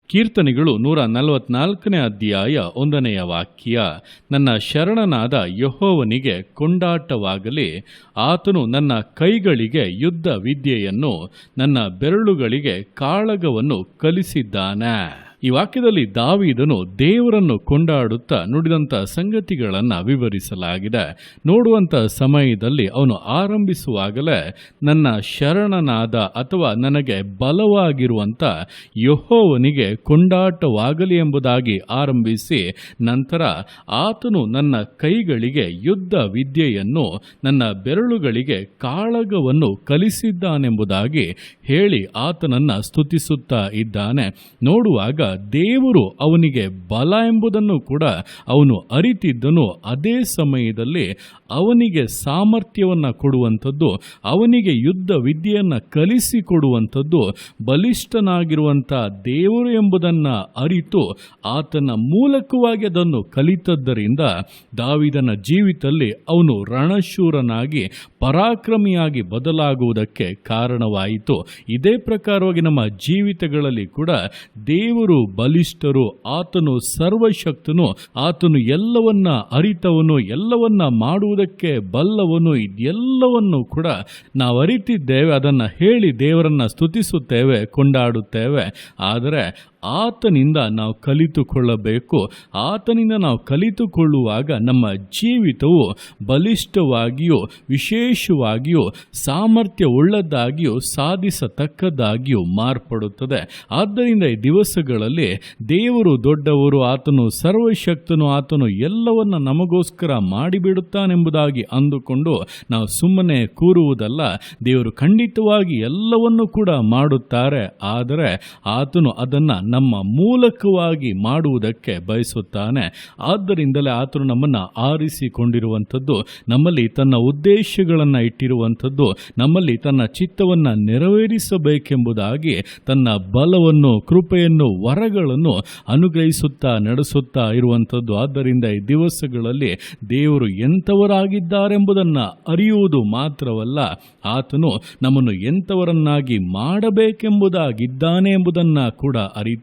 ಕೀರ್ತನೆಗಳು 144ನೇ ಅಧ್ಯಾಯ 1ನೆಯ ವಾಕ್ಯ. ನನ್ನ ಶರಣನಾದ ಯೆಹೋವನಿಗೆ ಕೊಂಡಾಟವಾಗಲಿ, ಆತನು ನನ್ನ ಕೈಗಳಿಗೆ ಯುದ್ಧ ವಿದ್ಯೆಯನ್ನು, ನನ್ನ ಬೆರಳುಗಳಿಗೆ ಕಾಳಗವನ್ನು ಕಲಿಸಿದ್ದಾನೆ. ಈ ವಾಕ್ಯದಲ್ಲಿ ದಾವೀದನು ದೇವರನ್ನು ಕೊಂಡಾಡುತ್ತಾ ನುಡಿದಂಥ ಸಂಗತಿಗಳನ್ನು ವಿವರಿಸಲಾಗಿದೆ. ನೋಡುವಂಥ ಸಮಯದಲ್ಲಿ ಅವನು ಆರಂಭಿಸುವಾಗಲೇ ನನ್ನ ಶರಣನಾದ ಅಥವಾ ನನಗೆ ಬಲವಾಗಿರುವಂಥ ಯೆಹೋವನಿಗೆ ಕೊಂಡಾಟವಾಗಲಿ ಎಂಬುದಾಗಿ ಆರಂಭಿಸಿ, ನಂತರ ಆತನು ನನ್ನ ಕೈಗಳಿಗೆ ಯುದ್ಧ ವಿದ್ಯೆಯನ್ನು, ನನ್ನ ಬೆರಳುಗಳಿಗೆ ಕಾಳಗವನ್ನು ಕಲಿಸಿದ್ದಾನೆಂಬುದಾಗಿ ಹೇಳಿ ಆತನನ್ನು ಸ್ತುತಿಸುತ್ತಾ ಇದ್ದಾನೆ. ನೋಡುವಾಗ ದೇವರು ಅವನಿಗೆ ಬಲ ಎಂಬುದನ್ನು ಕೂಡ ಅವನು ಅರಿತಿದ್ದನು. ಅದೇ ಸಮಯದಲ್ಲಿ ಅವನಿಗೆ ಸಾಮರ್ಥ್ಯವನ್ನು ಕೊಡುವಂಥದ್ದು, ಅವನಿಗೆ ಯುದ್ಧ ವಿದ್ಯೆಯನ್ನು ಕಲಿಸಿಕೊಡುವಂಥದ್ದು ಬಲಿಷ್ಠನಾಗಿರುವಂಥ ದೇವರು ಎಂಬುದನ್ನು ಅರಿತು ಆತನ ಮೂಲಕವಾಗಿ ಅದನ್ನು ಕಲಿತದ್ದರಿಂದ ದಾವೀದನ ಜೀವಿತದಲ್ಲಿ ಅವನು ರಣಶೂರನಾಗಿ ಪರಾಕ್ರಮಿಯಾಗಿ ಬದಲಾಗುವುದಕ್ಕೆ ಕಾರಣವಾಯಿತು. ಇದೇ ಪ್ರಕಾರವಾಗಿ ನಮ್ಮ ಜೀವಿತಗಳಲ್ಲಿ ಕೂಡ ದೇವರು ಬಲಿಷ್ಠರು, ಆತನು ಸರ್ವಶಕ್ತನು, ಆತನು ಎಲ್ಲವನ್ನ ಅರಿತವನು, ಎಲ್ಲವನ್ನ ಮಾಡುವುದಕ್ಕೆ ಬಲ್ಲವನು. ಇದೆಲ್ಲವನ್ನು ಕೂಡ ನಾವು ಅರಿತಿದ್ದೇವೆ, ಅದನ್ನು ಹೇಳಿ ದೇವರನ್ನ ಸ್ತುತಿಸುತ್ತೇವೆ, ಕೊಂಡಾಡುತ್ತೇವೆ. ಆದರೆ ಆತನಿಂದ ನಾವು ಕಲಿತುಕೊಳ್ಳಬೇಕು. ಆತನಿಂದ ನಾವು ಕಲಿತುಕೊಳ್ಳುವಾಗ ನಮ್ಮ ಜೀವಿತವು ಬಲಿಷ್ಠವಾಗಿಯೂ ವಿಶೇಷವಾಗಿಯೂ ಸಾಮರ್ಥ್ಯವುಳ್ಳದ್ದಾಗಿಯೂ ಸಾಧಿಸತಕ್ಕದ್ದಾಗಿಯೂ ಮಾರ್ಪಡುತ್ತದೆ. ಆದ್ದರಿಂದ ಈ ದಿವಸಗಳಲ್ಲಿ ದೇವರು ದೊಡ್ಡವರು, ಆತನು ಸರ್ವಶಕ್ತನು, ಆತನು ಎಲ್ಲವನ್ನ ನಮಗೋಸ್ಕರ ಮಾಡಿಬಿಡುತ್ತಾನೆಂಬುದಾಗಿ ಅಂದುಕೊಂಡು ನಾವು ಸುಮ್ಮನೆ ಕೂರುವುದಲ್ಲ. ದೇವರು ಖಂಡಿತವಾಗಿ ಎಲ್ಲವನ್ನೂ ಕೂಡ ಮಾಡುತ್ತಾರೆ. ಆದರೆ ಆತನು ಅದನ್ನು ನಮ್ಮ ಮೂಲಕವಾಗಿ ಮಾಡುವುದಕ್ಕೆ ಬಯಸುತ್ತಾನೆ. ಆದ್ದರಿಂದಲೇ ಆತನು ನಮ್ಮನ್ನು ಆರಿಸಿಕೊಂಡಿರುವಂಥದ್ದು, ನಮ್ಮಲ್ಲಿ ತನ್ನ ಉದ್ದೇಶಗಳನ್ನು ಇಟ್ಟಿರುವಂಥದ್ದು, ನಮ್ಮಲ್ಲಿ ತನ್ನ ಚಿತ್ತವನ್ನು ನೆರವೇರಿಸಬೇಕೆಂಬುದಾಗಿ ತನ್ನ ಬಲವನ್ನು, ಕೃಪೆಯನ್ನು, ವರಗಳನ್ನು ಅನುಗ್ರಹಿಸುತ್ತಾ ನಡೆಸುತ್ತಾ ಇರುವಂಥದ್ದು. ಆದ್ದರಿಂದ ಈ ದಿವಸಗಳಲ್ಲಿ ದೇವರು ಎಂಥವರಾಗಿದ್ದಾರೆಂಬುದನ್ನು ಅರಿಯುವುದು ಮಾತ್ರವಲ್ಲ, ಆತನು ನಮ್ಮನ್ನು ಎಂಥವರನ್ನಾಗಿ ಮಾಡಬೇಕೆಂಬುದಾಗಿದ್ದಾನೆ ಎಂಬುದನ್ನು ಕೂಡ ಅರಿತು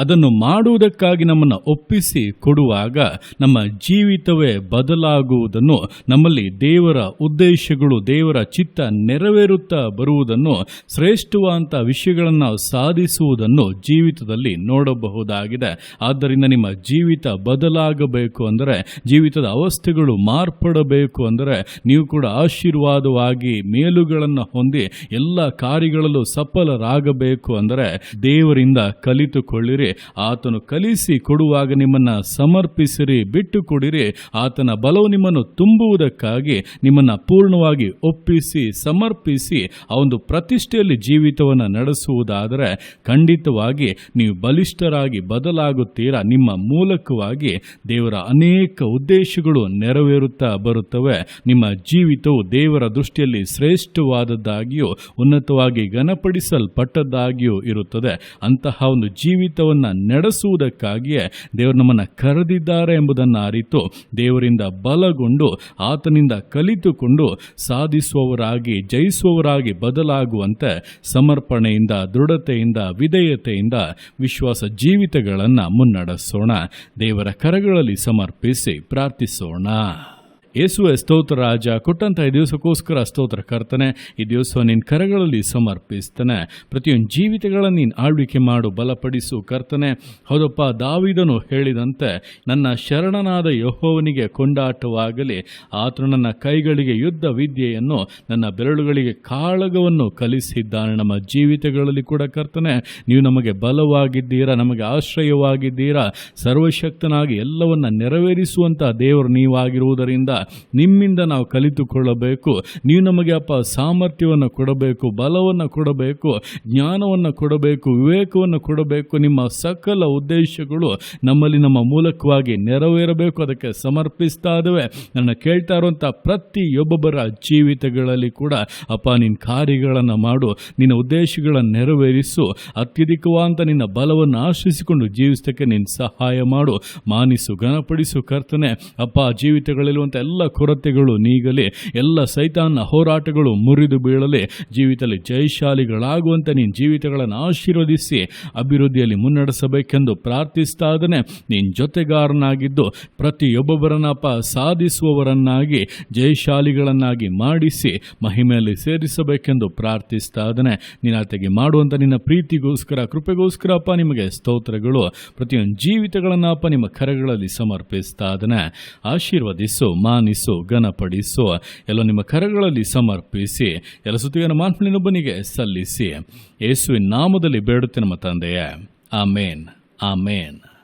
ಅದನ್ನು ಮಾಡುವುದಕ್ಕಾಗಿ ನಮ್ಮನ್ನು ಒಪ್ಪಿಸಿ ಕೊಡುವಾಗ ನಮ್ಮ ಜೀವಿತವೇ ಬದಲಾಗುವುದನ್ನು, ನಮ್ಮಲ್ಲಿ ದೇವರ ಉದ್ದೇಶಗಳು, ದೇವರ ಚಿತ್ತ ನೆರವೇರುತ್ತಾ ಬರುವುದನ್ನು, ಶ್ರೇಷ್ಠವಾದಂಥ ವಿಷಯಗಳನ್ನು ನಾವು ಸಾಧಿಸುವುದನ್ನು ಜೀವಿತದಲ್ಲಿ ನೋಡಬಹುದಾಗಿದೆ. ಆದ್ದರಿಂದ ನಿಮ್ಮ ಜೀವಿತ ಬದಲಾಗಬೇಕು ಅಂದರೆ, ಜೀವಿತದ ಅವಸ್ಥೆಗಳು ಮಾರ್ಪಡಬೇಕು ಅಂದರೆ, ನೀವು ಕೂಡ ಆಶೀರ್ವಾದವಾಗಿ ಮೇಲುಗಳನ್ನು ಹೊಂದಿ ಎಲ್ಲ ಕಾರ್ಯಗಳಲ್ಲೂ ಸಫಲರಾಗಬೇಕು ಅಂದರೆ ದೇವರಿಂದ ಕಲಿತುಕೊಳ್ಳಿರಿ. ಆತನು ಕಲಿಸಿ ಕೊಡುವಾಗ ನಿಮ್ಮನ್ನು ಸಮರ್ಪಿಸಿರಿ, ಬಿಟ್ಟು ಕೊಡಿರಿ. ಆತನ ಬಲವು ನಿಮ್ಮನ್ನು ತುಂಬುವುದಕ್ಕಾಗಿ ನಿಮ್ಮನ್ನು ಪೂರ್ಣವಾಗಿ ಒಪ್ಪಿಸಿ ಸಮರ್ಪಿಸಿ ಆ ಒಂದು ಪ್ರತಿಷ್ಠೆಯಲ್ಲಿ ಜೀವಿತವನ್ನು ನಡೆಸುವುದಾದರೆ ಖಂಡಿತವಾಗಿ ನೀವು ಬಲಿಷ್ಠರಾಗಿ ಬದಲಾಗುತ್ತೀರಾ. ನಿಮ್ಮ ಮೂಲಕವಾಗಿ ದೇವರ ಅನೇಕ ಉದ್ದೇಶಗಳು ನೆರವೇರುತ್ತಾ ಬರುತ್ತವೆ. ನಿಮ್ಮ ಜೀವಿತವು ದೇವರ ದೃಷ್ಟಿಯಲ್ಲಿ ಶ್ರೇಷ್ಠವಾದದ್ದಾಗಿಯೂ ಉನ್ನತವಾಗಿ ಘನಪಡಿಸಲ್ಪಟ್ಟದ್ದಾಗಿಯೂ ಇರುತ್ತದೆ. ಅಂತಹ ಒಂದು ಜೀವಿತವನ್ನು ನಡೆಸುವುದಕ್ಕಾಗಿಯೇ ದೇವರು ನಮ್ಮನ್ನು ಕರೆದಿದ್ದಾರೆ ಎಂಬುದನ್ನು ಅರಿತು ದೇವರಿಂದ ಬಲಗೊಂಡು ಆತನಿಂದ ಕಲಿತುಕೊಂಡು ಸಾಧಿಸುವವರಾಗಿ, ಜಯಿಸುವವರಾಗಿ ಬದಲಾಗುವಂತೆ ಸಮರ್ಪಣೆಯಿಂದ, ದೃಢತೆಯಿಂದ, ವಿಧೇಯತೆಯಿಂದ ವಿಶ್ವಾಸ ಜೀವಿತಗಳನ್ನು ಮುನ್ನಡೆಸೋಣ. ದೇವರ ಕರಗಳಲ್ಲಿ ಸಮರ್ಪಿಸಿ ಪ್ರಾರ್ಥಿಸೋಣ. ಯೇಸುವೆ ಸ್ತೋತ್ರ ರಾಜ, ಕೊಟ್ಟಂಥ ಈ ದಿವಸಕ್ಕೋಸ್ಕರ ಸ್ತೋತ್ರ ಕರ್ತನೆ. ಈ ದಿವಸ ನಿನ್ನ ಕರಗಳಲ್ಲಿ ಸಮರ್ಪಿಸ್ತಾನೆ. ಪ್ರತಿಯೊಂದು ಜೀವಿತಗಳನ್ನು ನೀನು ಆಳ್ವಿಕೆ ಮಾಡು, ಬಲಪಡಿಸು ಕರ್ತನೆ. ಹೌದಪ್ಪ, ದಾವೀದನು ಹೇಳಿದಂತೆ ನನ್ನ ಶರಣನಾದ ಯೆಹೋವನಿಗೆ ಕೊಂಡಾಟವಾಗಲಿ, ಆತನು ನನ್ನ ಕೈಗಳಿಗೆ ಯುದ್ಧ ವಿದ್ಯೆಯನ್ನು, ನನ್ನ ಬೆರಳುಗಳಿಗೆ ಕಾಳಗವನ್ನು ಕಲಿಸಿದ್ದಾನೆ. ನಮ್ಮ ಜೀವಿತಗಳಲ್ಲಿ ಕೂಡ ಕರ್ತನೆ, ನೀವು ನಮಗೆ ಬಲವಾಗಿದ್ದೀರಾ, ನಮಗೆ ಆಶ್ರಯವಾಗಿದ್ದೀರಾ, ಸರ್ವಶಕ್ತನಾಗಿ ಎಲ್ಲವನ್ನ ನೆರವೇರಿಸುವಂಥ ದೇವರು ನೀವಾಗಿರುವುದರಿಂದ ನಿಮ್ಮಿಂದ ನಾವು ಕಲಿತುಕೊಳ್ಳಬೇಕು. ನೀವು ನಮಗೆ ಅಪ್ಪ ಸಾಮರ್ಥ್ಯವನ್ನು ಕೊಡಬೇಕು, ಬಲವನ್ನು ಕೊಡಬೇಕು, ಜ್ಞಾನವನ್ನು ಕೊಡಬೇಕು, ವಿವೇಕವನ್ನು ಕೊಡಬೇಕು. ನಿಮ್ಮ ಸಕಲ ಉದ್ದೇಶಗಳು ನಮ್ಮಲ್ಲಿ ನಮ್ಮ ಮೂಲಕವಾಗಿ ನೆರವೇರಬೇಕು. ಅದಕ್ಕೆ ಸಮರ್ಪಿಸ್ತಾ ಇದ್ದೇವೆ. ನನ್ನ ಕೇಳ್ತಾ ಇರುವಂಥ ಪ್ರತಿಯೊಬ್ಬೊಬ್ಬರ ಜೀವಿತಗಳಲ್ಲಿ ಕೂಡ ಅಪ್ಪ ನಿನ್ನ ಕಾರ್ಯಗಳನ್ನು ಮಾಡು, ನಿನ್ನ ಉದ್ದೇಶಗಳನ್ನು ನೆರವೇರಿಸು. ಅತ್ಯಧಿಕವಾದಂಥ ನಿನ್ನ ಬಲವನ್ನು ಆಶ್ರಯಿಸಿಕೊಂಡು ಜೀವಿಸಕ್ಕೆ ನಿನ್ನ ಸಹಾಯ ಮಾಡು. ಮಾನಿಸು, ಘನಪಡಿಸು ಕರ್ತನೆ. ಅಪ್ಪ, ಜೀವಿತಗಳಲ್ಲಿರುವಂಥ ಎಲ್ಲ ಎಲ್ಲ ಕೊರತೆಗಳು ನೀಗಲಿ, ಎಲ್ಲ ಸೈತಾನ್ನ ಹೋರಾಟಗಳು ಮುರಿದು ಬೀಳಲಿ. ಜೀವಿತದಲ್ಲಿ ಜಯಶಾಲಿಗಳಾಗುವಂತೆ ನಿನ್ನ ಜೀವಿತಗಳನ್ನು ಆಶೀರ್ವದಿಸಿ ಅಭಿವೃದ್ಧಿಯಲ್ಲಿ ಮುನ್ನಡೆಸಬೇಕೆಂದು ಪ್ರಾರ್ಥಿಸ್ತಾ ಇದ್ದೇನೆ. ನಿನ್ನ ಜೊತೆಗಾರನಾಗಿದ್ದು ಪ್ರತಿಯೊಬ್ಬೊಬ್ಬರನ್ನಪ್ಪ ಸಾಧಿಸುವವರನ್ನಾಗಿ, ಜಯಶಾಲಿಗಳನ್ನಾಗಿ ಮಾಡಿಸಿ ಮಹಿಮೆಯಲ್ಲಿ ಸೇರಿಸಬೇಕೆಂದು ಪ್ರಾರ್ಥಿಸ್ತಾ ಇದ್ದೇನೆ. ನಿನ್ನತೆಗೆ ಮಾಡುವಂಥ ನಿನ್ನ ಪ್ರೀತಿಗೋಸ್ಕರ, ಕೃಪೆಗೋಸ್ಕರಪ್ಪ ನಿಮಗೆ ಸ್ತೋತ್ರಗಳು. ಪ್ರತಿಯೊಂದು ಜೀವಿತಗಳನ್ನು ಅಪ್ಪ ನಿಮ್ಮ ಕರಗಳಲ್ಲಿ ಸಮರ್ಪಿಸ್ತಾ ಇದ್ದೇನೆ. ಆಶೀರ್ವದಿಸು, ಮಾನಿಸು, ಘನಪಡಿಸು. ಎಲ್ಲ ನಿಮ್ಮ ಕರಗಳಲ್ಲಿ ಸಮರ್ಪಿಸಿ ಎಲ್ಲ ಸ್ತುತಿಯನ್ನು ಮಾನ್ಪನಿನೊಬ್ಬನಿಗೆ ಸಲ್ಲಿಸಿ ಯೇಸುವಿನ ನಾಮದಲ್ಲಿ ಬೇಡುತ್ತೆ ನಮ್ಮ ತಂದೆಯೇ. ಆಮೇನ್, ಆಮೇನ್.